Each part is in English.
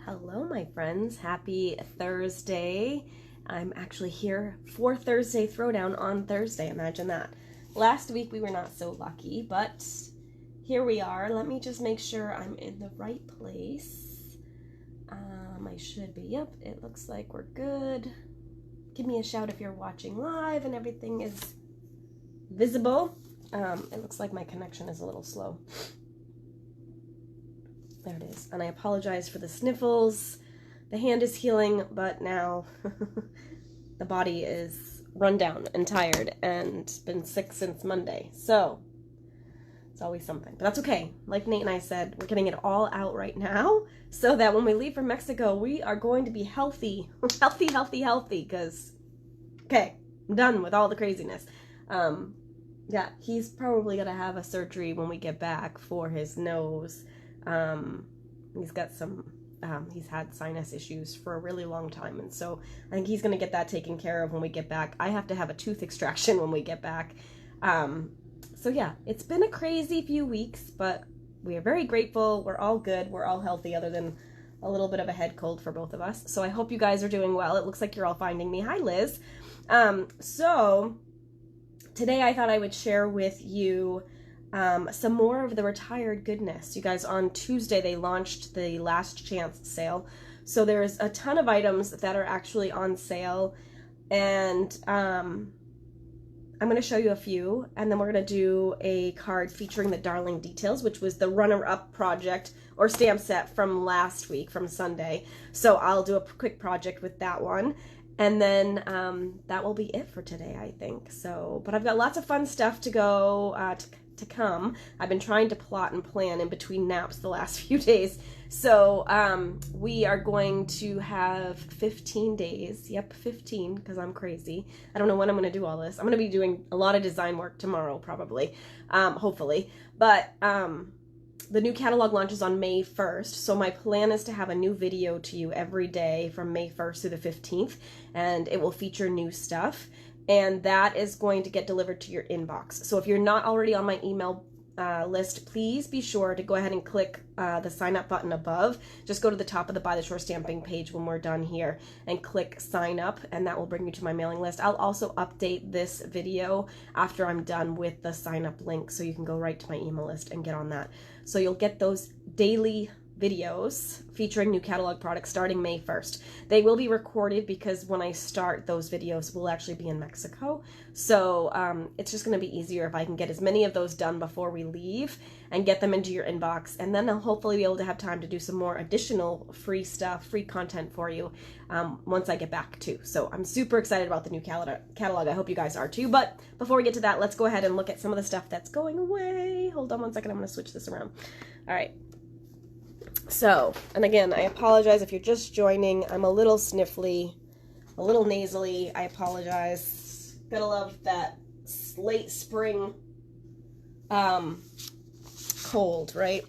Hello, my friends. Happy Thursday. I'm actually here for Thursday Throwdown on Thursday. Imagine that. Last week we were not so lucky, but here we are. Let me just make sure I'm in the right place. I should be. Yep, it looks like we're good. Give me a shout if you're watching live and everything is visible. It looks like my connection is a little slow. There it is. And I apologize for the sniffles. The hand is healing, but now the body is run down and tired and been sick since Monday. So it's always something, but that's okay. Like Nate and I said, we're getting it all out right now so that when we leave for Mexico, we are going to be healthy, healthy, because, okay, I'm done with all the craziness. Yeah, he's probably going to have a surgery when we get back for his nose. He's got some, he's had sinus issues for a really long time. And so I think he's going to get that taken care of when we get back. I have to have a tooth extraction when we get back. So yeah, it's been a crazy few weeks, but we are very grateful. We're all good. We're all healthy other than a little bit of a head cold for both of us. So I hope you guys are doing well. It looks like you're all finding me. Hi, Liz. So today I thought I would share with you some more of the retired goodness. You guys, on Tuesday, they launched the last chance sale. So there's a ton of items that are actually on sale. And I'm going to show you a few. And then we're going to do a card featuring the Darling Details, which was the runner-up project or stamp set from last week, from Sunday. So I'll do a quick project with that one. And then that will be it for today, I think. So, but I've got lots of fun stuff to go to come. I've been trying to plot and plan in between naps the last few days. So we are going to have 15 days. Yep, 15, because I'm crazy. I don't know when I'm going to do all this. I'm going to be doing a lot of design work tomorrow, probably, hopefully. But the new catalog launches on May 1st, so my plan is to have a new video to you every day from May 1st through the 15th, and it will feature new stuff, and that is going to get delivered to your inbox. So if you're not already on my email list, please be sure to go ahead and click the sign up button above. Just go to the top of the By the Shore stamping page when we're done here and click sign up, and that will bring you to my mailing list. I'll also update this video after I'm done with the sign up link, so you can go right to my email list and get on that. So you'll get those daily videos featuring new catalog products starting May 1st. They will be recorded because when I start those videos, we'll actually be in Mexico. So it's just going to be easier if I can get as many of those done before we leave and get them into your inbox. And then I'll hopefully be able to have time to do some more additional free stuff, free content for you once I get back too. So I'm super excited about the new catalog. I hope you guys are too. But before we get to that, let's go ahead and look at some of the stuff that's going away. Hold on one second. I'm going to switch this around. All right. So, and again, I apologize if you're just joining. I'm a little sniffly, a little nasally. I apologize. Gotta love that late spring cold, right?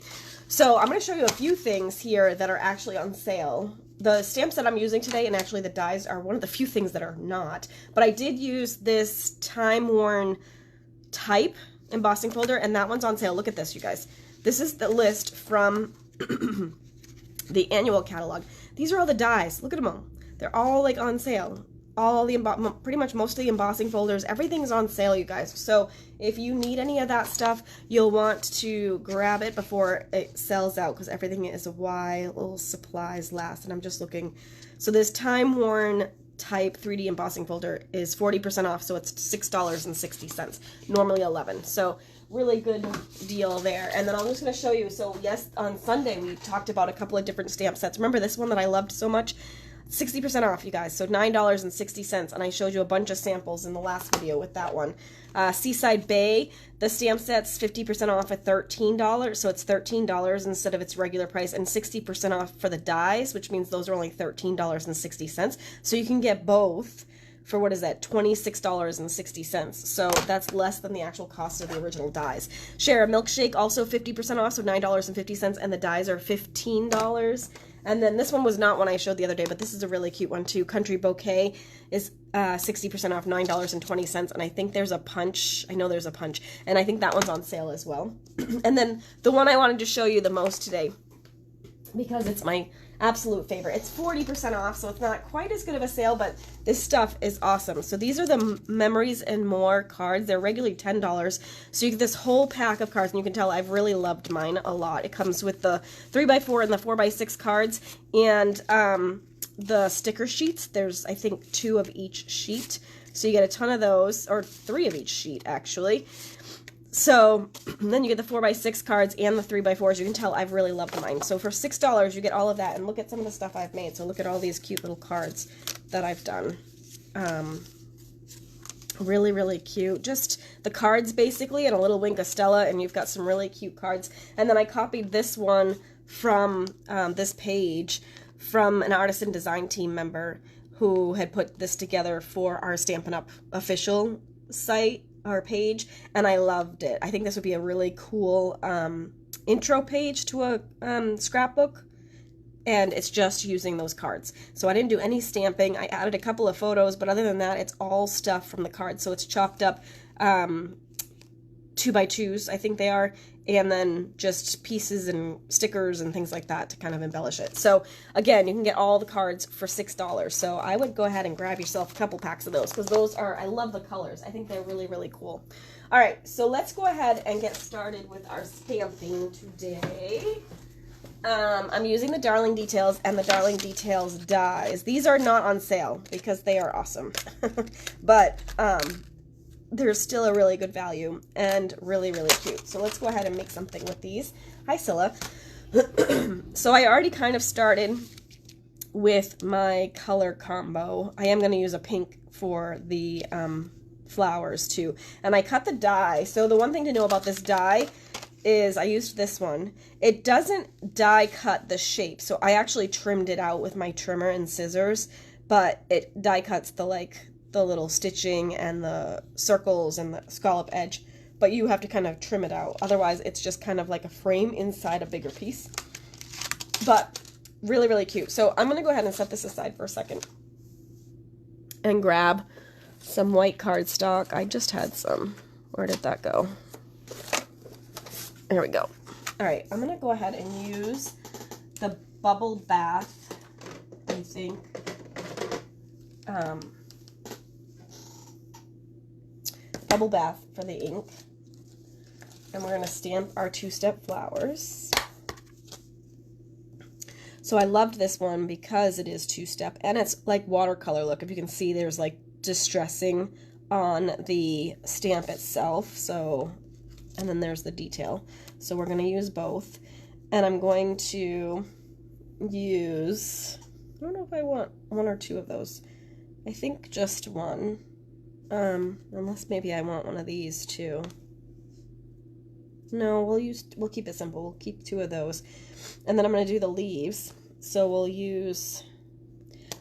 So I'm going to show you a few things here that are actually on sale. The stamps that I'm using today, and actually the dies, are one of the few things that are not. But I did use this time-worn type embossing folder, and that one's on sale. Look at this, you guys. This is the list from the annual catalog. These are all the dies. Look at them all. They're all like on sale. All the pretty much most of the embossing folders, everything's on sale, you guys. So if you need any of that stuff, you'll want to grab it before it sells out, because everything is while supplies last. And I'm just looking. So this time-worn type 3D embossing folder is 40% off, so it's $6.60. Normally $11. So really good deal there. And then I'm just going to show you. So yes, on Sunday we talked about a couple of different stamp sets. Remember this one that I loved so much? 60% off, you guys. So $9.60. And I showed you a bunch of samples in the last video with that one. Seaside Bay, the stamp set's 50% off at $13. So it's $13 instead of its regular price, and 60% off for the dies, which means those are only $13.60. So you can get both for, what is that, $26.60. So that's less than the actual cost of the original dies. Share a Milkshake, also 50% off, so $9.50, and the dies are $15. And then this one was not one I showed the other day, but this is a really cute one too. Country Bouquet is 60% off, $9.20, and I think there's a punch. I know there's a punch, and I think that one's on sale as well. And then the one I wanted to show you the most today because it's my absolute favorite. It's 40% off, so it's not quite as good of a sale, but this stuff is awesome. So these are the Memories and More cards. They're regularly $10, so you get this whole pack of cards, and you can tell I've really loved mine a lot. It comes with the 3x4 and the 4x6 cards, and the sticker sheets. There's, I think, 2 of each sheet, so you get a ton of those, or 3 of each sheet, actually. So then you get the 4x6 cards and the 3x4s. You can tell I've really loved mine. So for $6, you get all of that. And look at some of the stuff I've made. So look at all these cute little cards that I've done. Really, really cute. Just the cards, basically, and a little wink of Stella, and you've got some really cute cards. And then I copied this one from this page from an artisan design team member who had put this together for our Stampin' Up! Official site, our page, and I loved it. I think this would be a really cool intro page to a scrapbook, and it's just using those cards. So I didn't do any stamping. I added a couple of photos, but other than that, it's all stuff from the cards. So it's chopped up 2x2s, I think they are, and then just pieces and stickers and things like that to kind of embellish it. So again, you can get all the cards for $6. So I would go ahead and grab yourself a couple packs of those, because those are, I love the colors. I think they're really, really cool. All right, so let's go ahead and get started with our stamping today. I'm using the Darling Details and the Darling Details dies. These are not on sale because they are awesome. But there's still a really good value and really, really cute. So let's go ahead and make something with these. Hi, Scylla. So I already kind of started with my color combo. I am going to use a pink for the flowers too. And I cut the die. So the one thing to know about this die is I used this one. It doesn't die cut the shape. So I actually trimmed it out with my trimmer and scissors, but it die cuts the the little stitching and the circles and the scallop edge, but you have to kind of trim it out. Otherwise, it's just kind of like a frame inside a bigger piece. But really, really cute. So I'm going to go ahead and set this aside for a second and grab some white cardstock. I just had some. Where did that go? There we go. All right, I'm going to go ahead and use the Bubble Bath, I think. Bubble Bath for the ink, and we're going to stamp our two-step flowers. So I loved this one because it is two-step, and it's like watercolor look. If you can see, there's like distressing on the stamp itself, so, and then there's the detail. So we're going to use both, and I'm going to use, I don't know if I want 1 or 2 of those. I think just 1. Unless maybe I want one of these too. No, we'll keep it simple. We'll keep 2 of those. And then I'm going to do the leaves. So we'll use,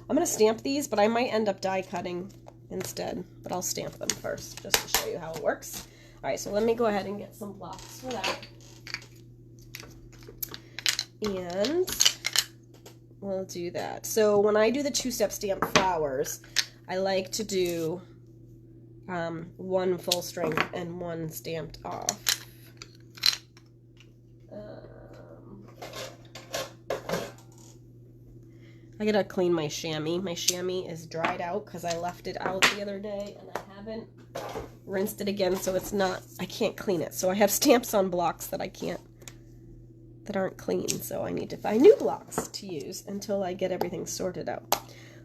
I'm going to stamp these, but I might end up die cutting instead. But I'll stamp them first, just to show you how it works. All right, so let me go ahead and get some blocks for that. And we'll do that. So when I do the two-step stamp flowers, I like to do 1 full strength and 1 stamped off. I gotta clean my chamois. My chamois is dried out because I left it out the other day and I haven't rinsed it again, so it's not, I can't clean it. So I have stamps on blocks that that aren't clean, so I need to find new blocks to use until I get everything sorted out.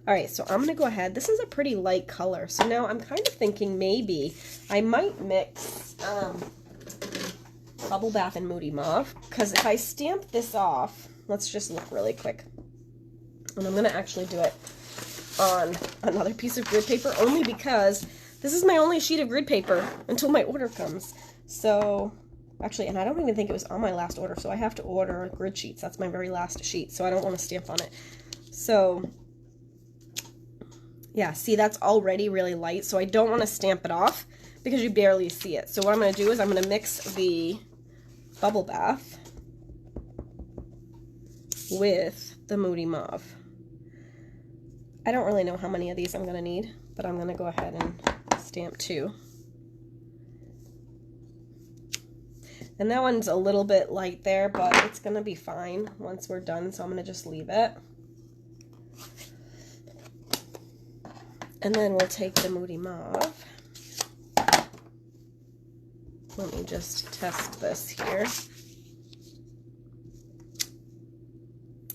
All right, so I'm going to go ahead. This is a pretty light color. So now I'm kind of thinking maybe I might mix Bubble Bath and Moody Mauve, because if I stamp this off, let's just look really quick. And I'm going to actually do it on another piece of grid paper, only because this is my only sheet of grid paper until my order comes. So, actually, and I don't even think it was on my last order, so I have to order grid sheets. That's my very last sheet, so I don't want to stamp on it. So yeah, see, that's already really light, so I don't want to stamp it off because you barely see it. So what I'm going to do is I'm going to mix the Bubble Bath with the Moody Mauve. I don't really know how many of these I'm going to need, but I'm going to go ahead and stamp 2. And that one's a little bit light there, but it's going to be fine once we're done, so I'm going to just leave it. And then we'll take the Moody Mauve. Let me just test this here.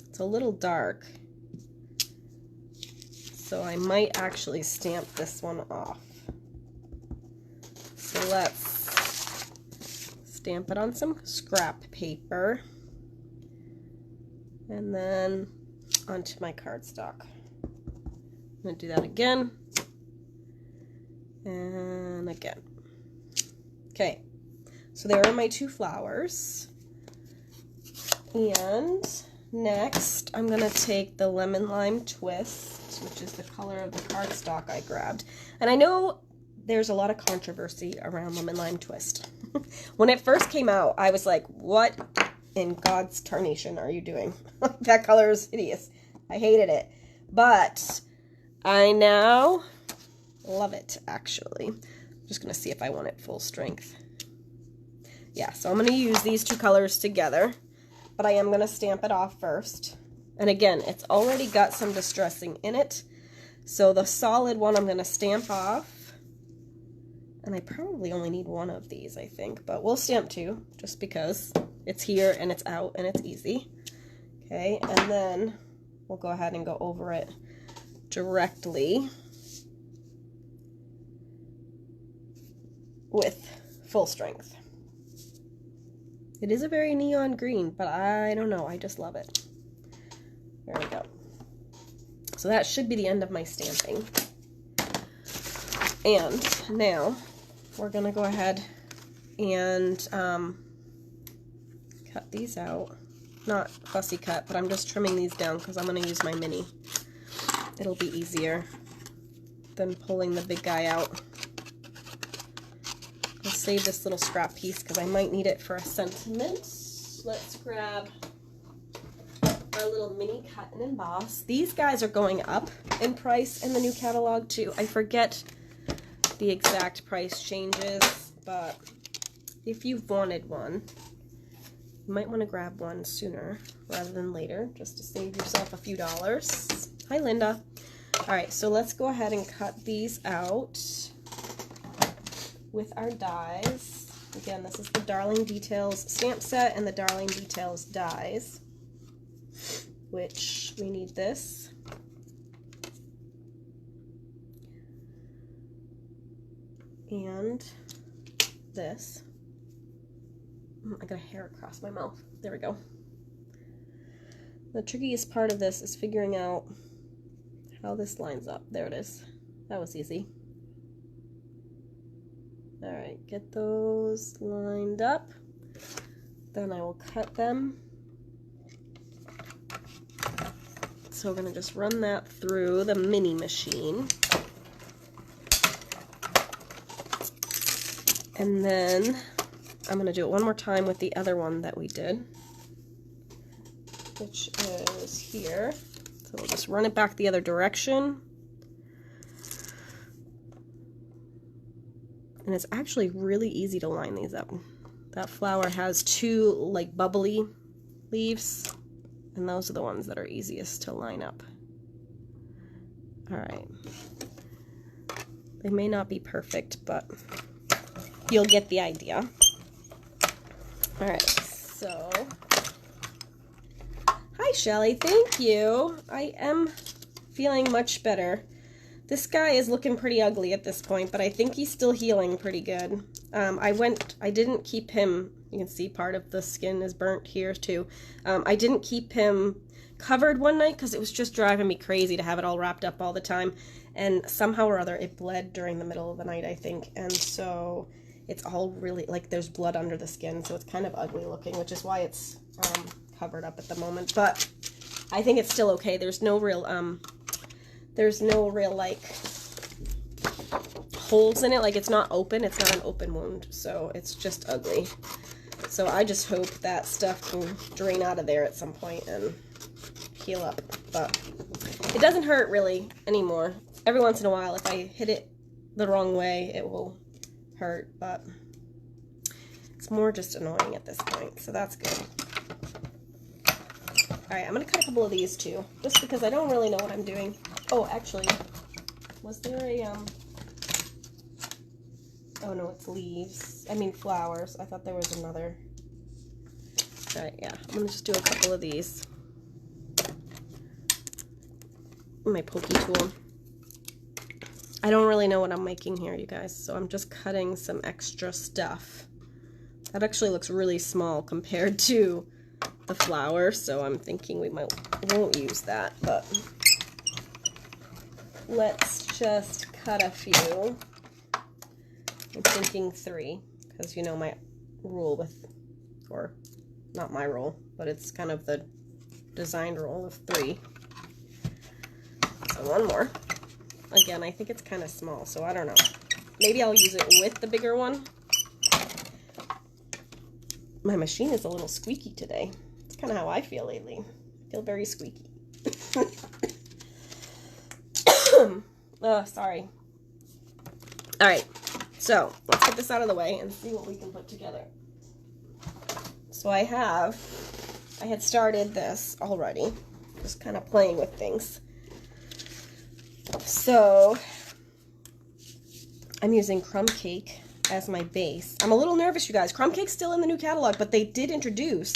It's a little dark, so I might actually stamp this one off. So let's stamp it on some scrap paper and then onto my cardstock. I'm going to do that again and again. Okay, so there are my two flowers. And next, I'm going to take the Lemon Lime Twist, which is the color of the cardstock I grabbed. And I know there's a lot of controversy around Lemon Lime Twist. When it first came out, I was like, what in God's tarnation are you doing? That color is hideous. I hated it. But I now love it, actually. I'm just going to see if I want it full strength. Yeah, so I'm going to use these two colors together, but I am going to stamp it off first. And again, it's already got some distressing in it. So the solid one I'm going to stamp off. And I probably only need one of these, I think, but we'll stamp two just because it's here and it's out and it's easy. Okay, and then we'll go ahead and go over it directly with full strength. It is a very neon green, but I don't know, I just love it. There we go. So that should be the end of my stamping. And now we're gonna go ahead and cut these out. Not fussy cut, but I'm just trimming these down because I'm gonna use my mini. It'll be easier than pulling the big guy out. I'll save this little scrap piece because I might need it for a sentiment. Let's grab our little mini cut and emboss. These guys are going up in price in the new catalog too. I forget the exact price changes, but if you've wanted one, you might want to grab one sooner rather than later, just to save yourself a few dollars. Hi, Linda. All right, so let's go ahead and cut these out with our dies. Again, this is the Darling Details stamp set and the Darling Details dies, which we need this. And this. I got a hair across my mouth. There we go. The trickiest part of this is figuring out how this lines up. There it is. That was easy. Alright, get those lined up. Then I will cut them. So we're going to just run that through the mini machine. And then I'm going to do it one more time with the other one that we did, which is here. So we'll just run it back the other direction. And it's actually really easy to line these up. That flower has two like bubbly leaves, and those are the ones that are easiest to line up. All right. They may not be perfect, but you'll get the idea. All right, so hi Shelly, thank you. I am feeling much better. This guy is looking pretty ugly at this point, but I think he's still healing pretty good. I didn't keep him, you can see part of the skin is burnt here too. I didn't keep him covered one night because it was just driving me crazy to have it all wrapped up all the time. And somehow or other it bled during the middle of the night, I think. And so it's all really, like there's blood under the skin, so it's kind of ugly looking, which is why it's covered up at the moment. But I think it's still okay. There's no real like holes in it. Like it's not open. It's not an open wound, so it's just ugly. So I just hope that stuff can drain out of there at some point and heal up. But it doesn't hurt really anymore. Every once in a while, if I hit it the wrong way, it will hurt, but It's more just annoying at this point, so that's good. Alright, I'm going to cut a couple of these too, just because I don't really know what I'm doing. Oh, actually, was there a, oh no, it's leaves. I mean flowers. I thought there was another. Alright, yeah, I'm going to just do a couple of these. My pokey tool. I don't really know what I'm making here, you guys, so I'm just cutting some extra stuff. That actually looks really small compared to the flower, so I'm thinking we won't use that, but let's just cut a few. I'm thinking 3, because you know my rule with, or not my rule, but it's kind of the design rule of 3. So 1 more. Again, I think it's kind of small, so I don't know. Maybe I'll use it with the bigger one. My machine is a little squeaky today. It's kind of how I feel lately. I feel very squeaky. Oh, sorry. Alright, so let's get this out of the way and see what we can put together. So I had started this already, just kind of playing with things. So I'm using crumb cake as my base. I'm a little nervous, you guys. Crumb cake's still in the new catalog, but they did introduce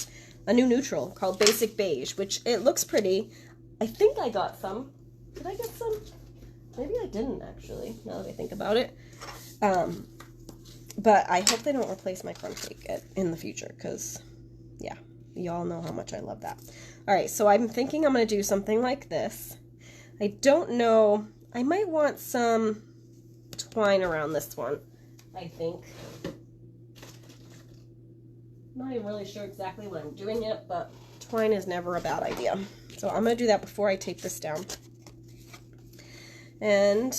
a new neutral called Basic Beige, which it looks pretty. I think I got some. Did I get some? Maybe I didn't, actually, now that I think about it. But I hope they don't replace my crumb cake in the future, because, yeah, y'all know how much I love that. All right, so I'm thinking I'm going to do something like this. I don't know. I might want some twine around this one, I think. I'm not even really sure exactly what I'm doing yet, but twine is never a bad idea. So I'm going to do that before I tape this down. And,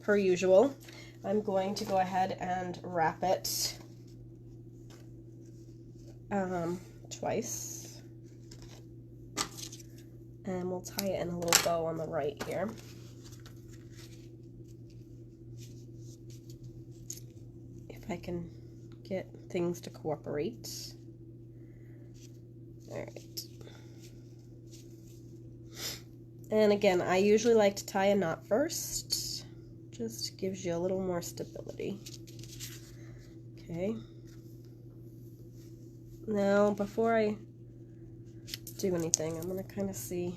per usual, I'm going to go ahead and wrap it twice. And we'll tie it in a little bow on the right here. If I can get things to cooperate. All right. And again, I usually like to tie a knot first. Just gives you a little more stability. Okay. Now, before I do anything, I'm going to kind of see.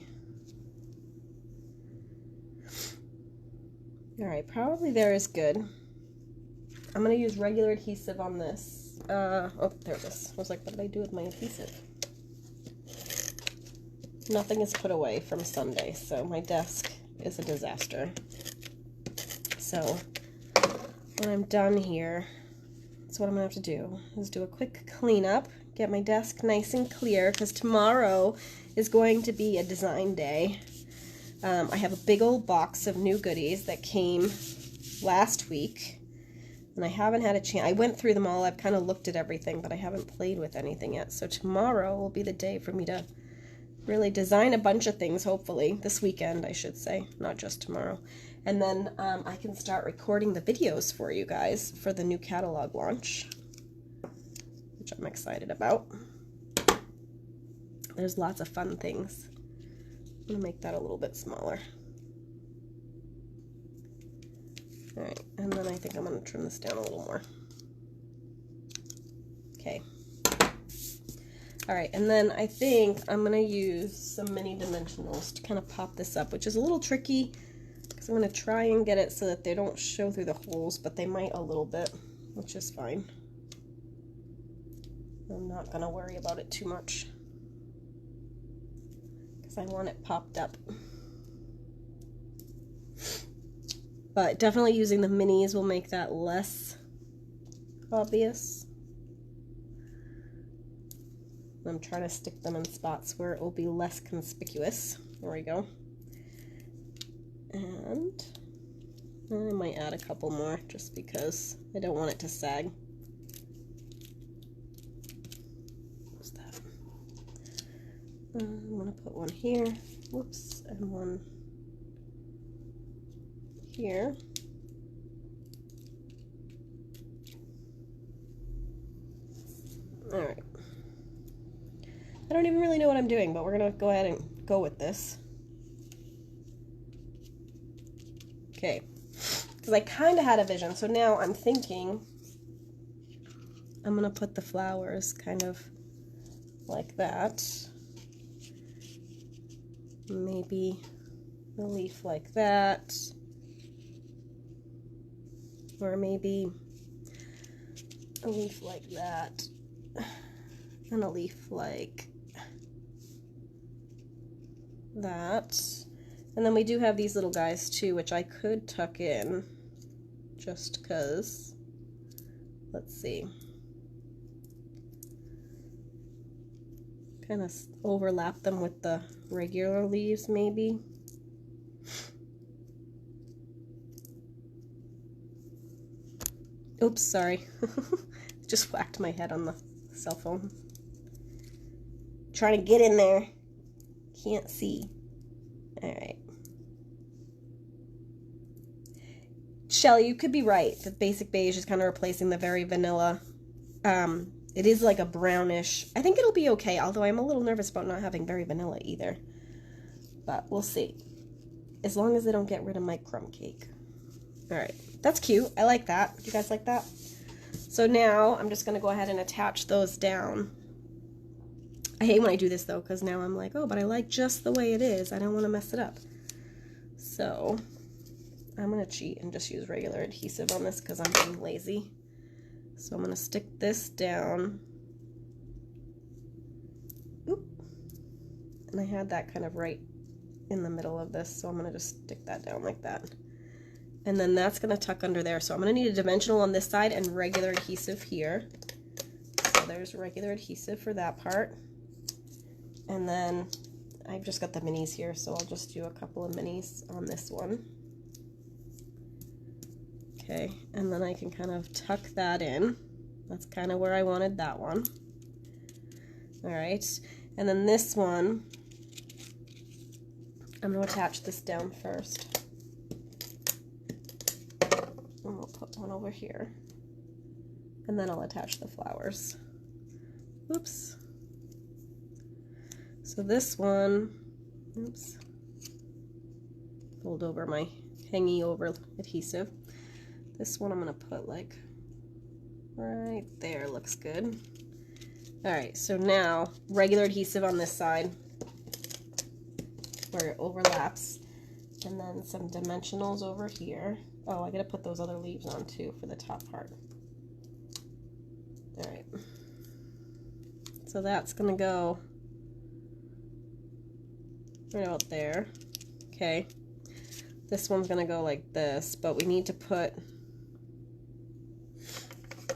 Alright, probably there is good. I'm going to use regular adhesive on this. Oh, there it is. I was like, what did I do with my adhesive? Nothing is put away from Sunday, so my desk is a disaster. So, when I'm done here, that's what I'm going to have to do, is do a quick cleanup, get my desk nice and clear, because tomorrow is going to be a design day. I have a big old box of new goodies that came last week, and I haven't had a chance. I went through them all, I've kind of looked at everything, but I haven't played with anything yet. So tomorrow will be the day for me to really design a bunch of things, hopefully. This weekend, I should say, not just tomorrow. And then I can start recording the videos for you guys for the new catalog launch, which I'm excited about. There's lots of fun things. I'm going to make that a little bit smaller. Alright, and then I think I'm going to trim this down a little more. Okay. Alright, and then I think I'm going to use some mini dimensionals to kind of pop this up, which is a little tricky because I'm going to try and get it so that they don't show through the holes, but they might a little bit, which is fine. I'm not going to worry about it too much because I want it popped up. But definitely using the minis will make that less obvious. I'm trying to stick them in spots where it will be less conspicuous. There we go. And I might add a couple more just because I don't want it to sag. What's that? I'm going to put one here. Whoops. And one here. Alright. I don't even really know what I'm doing, but we're going to go ahead and go with this. Okay. Because I kind of had a vision. So now I'm thinking I'm going to put the flowers kind of like that. Maybe a leaf like that. Or maybe a leaf like that. And a leaf like that. And then we do have these little guys too, which I could tuck in just because. Let's see. Kind of overlap them with the regular leaves maybe. Oops, sorry. Just whacked my head on the cell phone. Trying to get in there. Can't see. Alright. Shelly, you could be right. The basic beige is kind of replacing the very vanilla. It is like a brownish. I think it'll be okay, although I'm a little nervous about not having very vanilla either. But we'll see. As long as they don't get rid of my crumb cake. Alright. That's cute. I like that. Do you guys like that? So now I'm just going to go ahead and attach those down. I hate when I do this though, because now I'm like, oh, but I like just the way it is. I don't want to mess it up. So I'm going to cheat and just use regular adhesive on this because I'm being lazy. So I'm going to stick this down. Oop. And I had that kind of right in the middle of this, so I'm going to just stick that down like that. And then that's going to tuck under there. So I'm going to need a dimensional on this side and regular adhesive here. So there's regular adhesive for that part. And then I've just got the minis here, so I'll just do a couple of minis on this one. Okay, and then I can kind of tuck that in. That's kind of where I wanted that one. Alright, and then this one, I'm going to attach this down first. And we'll put one over here. And then I'll attach the flowers. Oops. So this one, oops, fold over my hangy over adhesive. This one I'm going to put like right there, looks good. Alright, so now regular adhesive on this side where it overlaps, and then some dimensionals over here. Oh, I gotta put those other leaves on too for the top part. Alright, so that's gonna go right out there. Okay, this one's gonna go like this, but we need to put,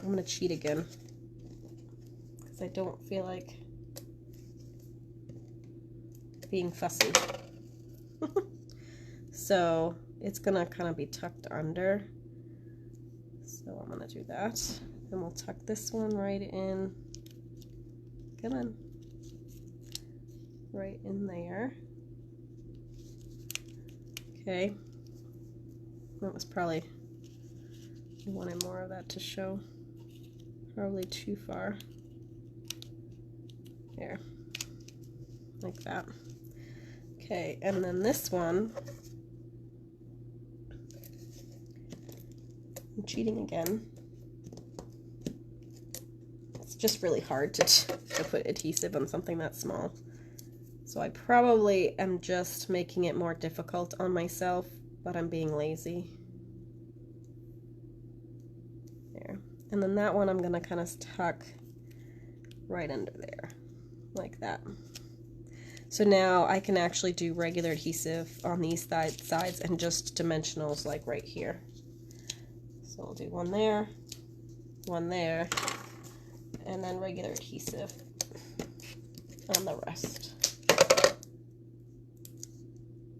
I'm gonna cheat again because I don't feel like being fussy. So it's gonna kind of be tucked under, so I'm gonna do that, and we'll tuck this one right in. Come on, right in there. Okay, that was probably, I wanted more of that to show, probably too far. There, like that. Okay, and then this one, I'm cheating again. It's just really hard to put adhesive on something that small. So I probably am just making it more difficult on myself, but I'm being lazy. There. And then that one I'm going to kind of tuck right under there, like that. So now I can actually do regular adhesive on these sides and just dimensionals like right here. So I'll do one there, and then regular adhesive on the rest.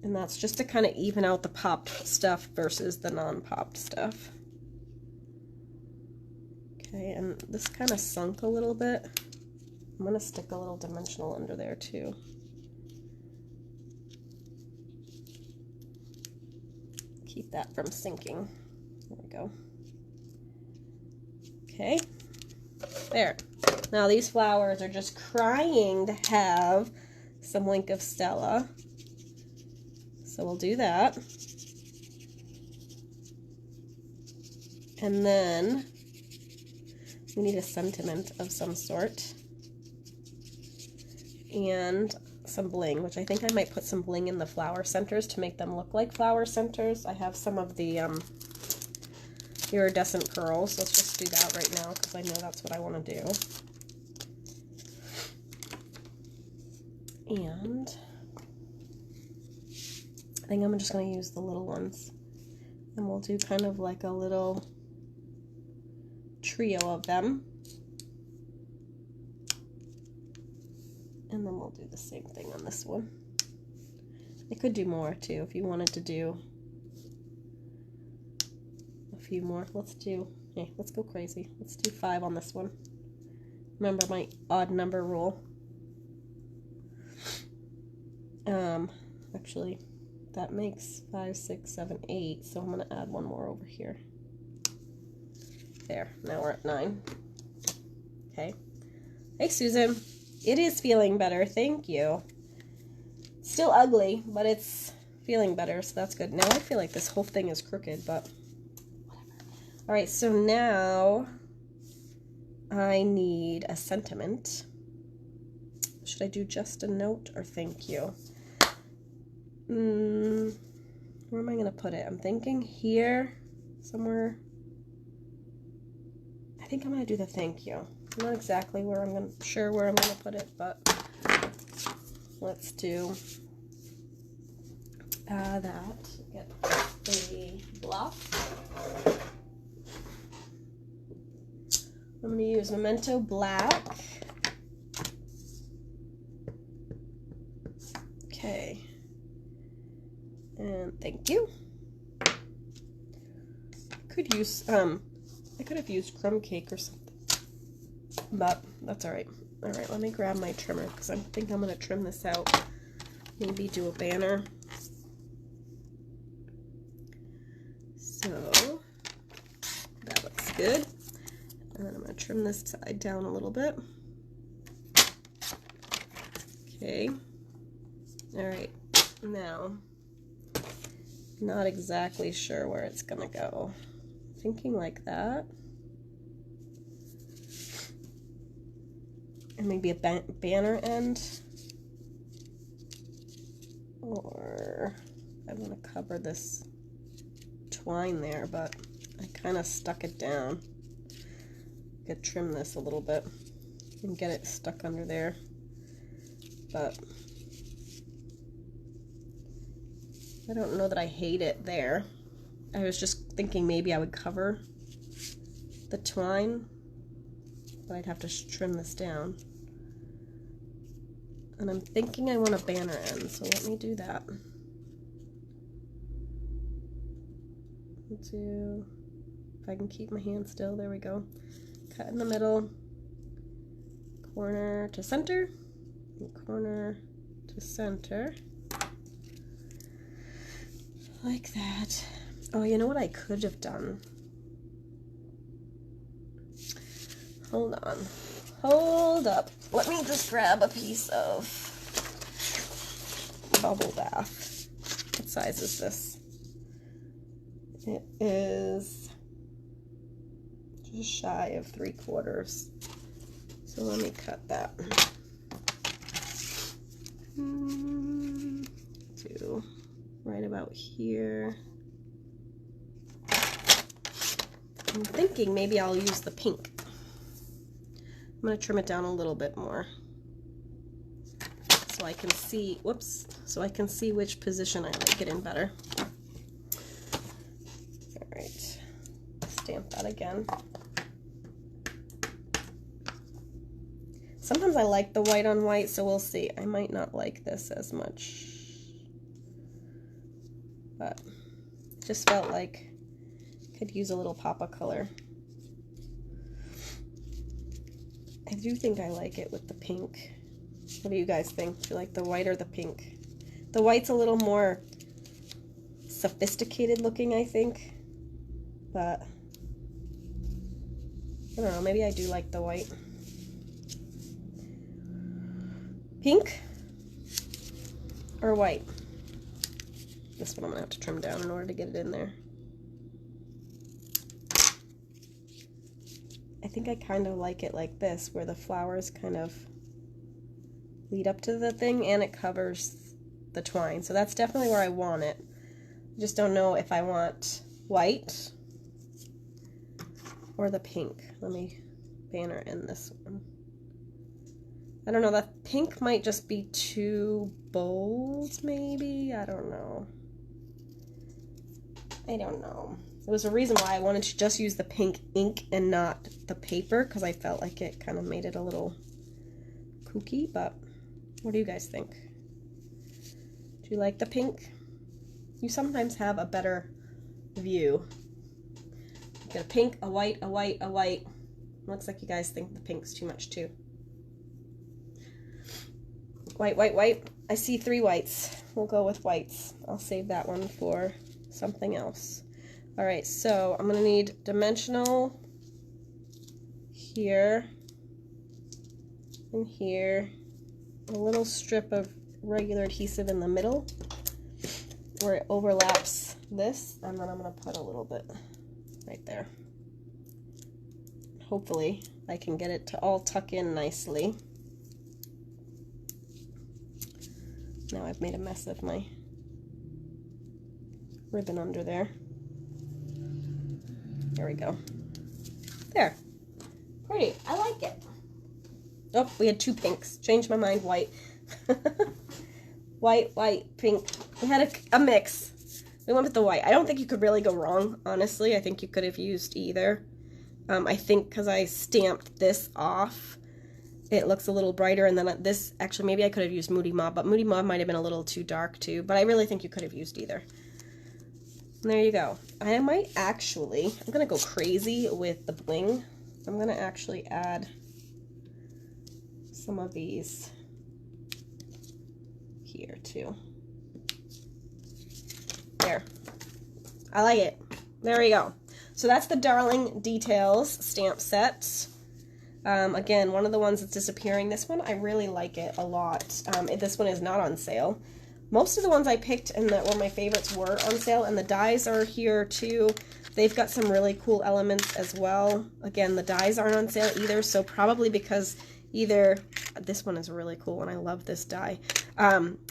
And that's just to kind of even out the popped stuff versus the non-popped stuff. Okay, and this kind of sunk a little bit. I'm going to stick a little dimensional under there too. Keep that from sinking. There we go. Okay, there. Now these flowers are just crying to have some Link of Stella. So we'll do that. And then we need a sentiment of some sort. And some bling, which I think I might put some bling in the flower centers to make them look like flower centers. I have some of the iridescent pearls. Let's just do that right now because I know that's what I want to do. And I think I'm just going to use the little ones. And we'll do kind of like a little trio of them. And then we'll do the same thing on this one. I could do more too if you wanted to do a few more. Let's go crazy. Let's do 5 on this one. Remember my odd number rule. Actually, that makes 5, 6, 7, 8. So I'm going to add one more over here. There. Now we're at 9. Okay. Hey, Susan. It is feeling better. Thank you. Still ugly, but it's feeling better, so that's good. Now I feel like this whole thing is crooked, but whatever. All right, so now I need a sentiment. Should I do just a note or thank you? Where am I going to put it? I'm thinking here somewhere. I think I'm going to do the thank you. I'm not exactly sure where I'm going to put it, but let's do that. Get a block. I'm going to use Memento Black. Okay. And thank you. I could have used crumb cake or something, but that's all right. All right, let me grab my trimmer because I think I'm going to trim this out. Maybe do a banner. So that looks good. And then I'm going to trim this side down a little bit. Okay. All right. Now, not exactly sure where it's going to go. Thinking like that. And maybe a banner end. Or I want to cover this twine there, but I kind of stuck it down. I could trim this a little bit and get it stuck under there. But I don't know that I hate it there. I was just thinking maybe I would cover the twine, but I'd have to trim this down. And I'm thinking I want a banner end, so let me do that. If I can keep my hand still, there we go. Cut in the middle, corner to center, and corner to center. Like that. Oh, you know what I could have done? Hold on. Hold up. Let me just grab a piece of bubble bath. What size is this? It is just shy of 3/4. So let me cut that. To right about here. I'm thinking maybe I'll use the pink. I'm going to trim it down a little bit more so I can see, so I can see which position I like it in better. All right, stamp that again. Sometimes I like the white on white, so we'll see. I might not like this as much, but just felt like I could use a little pop of color. I do think I like it with the pink. What do you guys think? Do you like the white or the pink? The white's a little more sophisticated looking, I think. But I don't know, maybe I do like the white. Pink or white? This one I'm going to have to trim down in order to get it in there. I think I kind of like it like this, where the flowers kind of lead up to the thing and it covers the twine. So that's definitely where I want it. I just don't know if I want white or the pink. Let me banner in this one. I don't know, that pink might just be too bold, maybe? I don't know. I don't know. There was a reason why I wanted to just use the pink ink and not the paper, because I felt like it kind of made it a little kooky, but what do you guys think? Do you like the pink? You sometimes have a better view. You get a pink, a white, a white, a white. Looks like you guys think the pink's too much too. White, white, white. I see 3 whites. We'll go with whites. I'll save that one for something else. Alright, so I'm going to need dimensional here and here. A little strip of regular adhesive in the middle where it overlaps this, and then I'm going to put a little bit right there. Hopefully I can get it to all tuck in nicely. Now I've made a mess of my ribbon under there. There we go. There. Pretty. I like it. Oh, we had 2 pinks. Changed my mind. White. White, white, pink. We had a mix. We went with the white. I don't think you could really go wrong, honestly. I think you could have used either. I think because I stamped this off, it looks a little brighter, and then this, actually, maybe I could have used Moody Mauve, but Moody Mauve might have been a little too dark too, but I really think you could have used either. And there you go. I might actually, I'm going to go crazy with the bling. I'm going to actually add some of these here too. There. I like it. There we go. So that's the Darling Details stamp set. Again, one of the ones that's disappearing. This one, I really like it a lot. This one is not on sale. Most of the ones I picked and that were my favorites were on sale, and the dies are here too. They've got some really cool elements as well. Again, the dies aren't on sale either, so probably because either, this one is a really cool one, I love this die,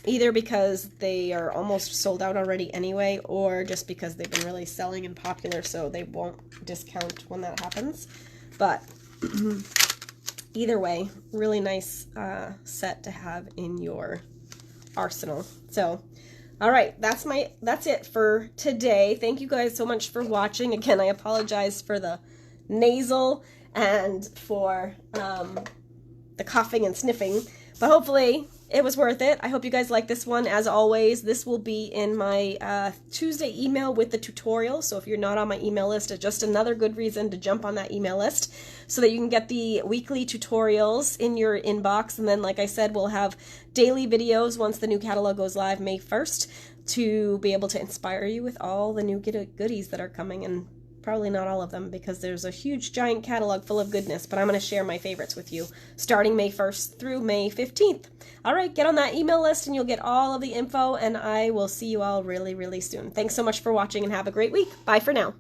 either because they are almost sold out already anyway, or just because they've been really selling and popular, so they won't discount when that happens. But either way, really nice set to have in your arsenal. So, all right, that's it for today. Thank you guys so much for watching. Again, I apologize for the nasal and for the coughing and sniffing, but hopefully it was worth it. I hope you guys like this one. As always, this will be in my Tuesday email with the tutorial, so if you're not on my email list, it's just another good reason to jump on that email list so that you can get the weekly tutorials in your inbox. And then, like I said, we'll have daily videos once the new catalog goes live May 1st to be able to inspire you with all the new goodies that are coming, and probably not all of them because there's a huge giant catalog full of goodness, but I'm going to share my favorites with you starting May 1st through May 15th. All right, get on that email list and you'll get all of the info, and I will see you all really, really soon. Thanks so much for watching and have a great week. Bye for now.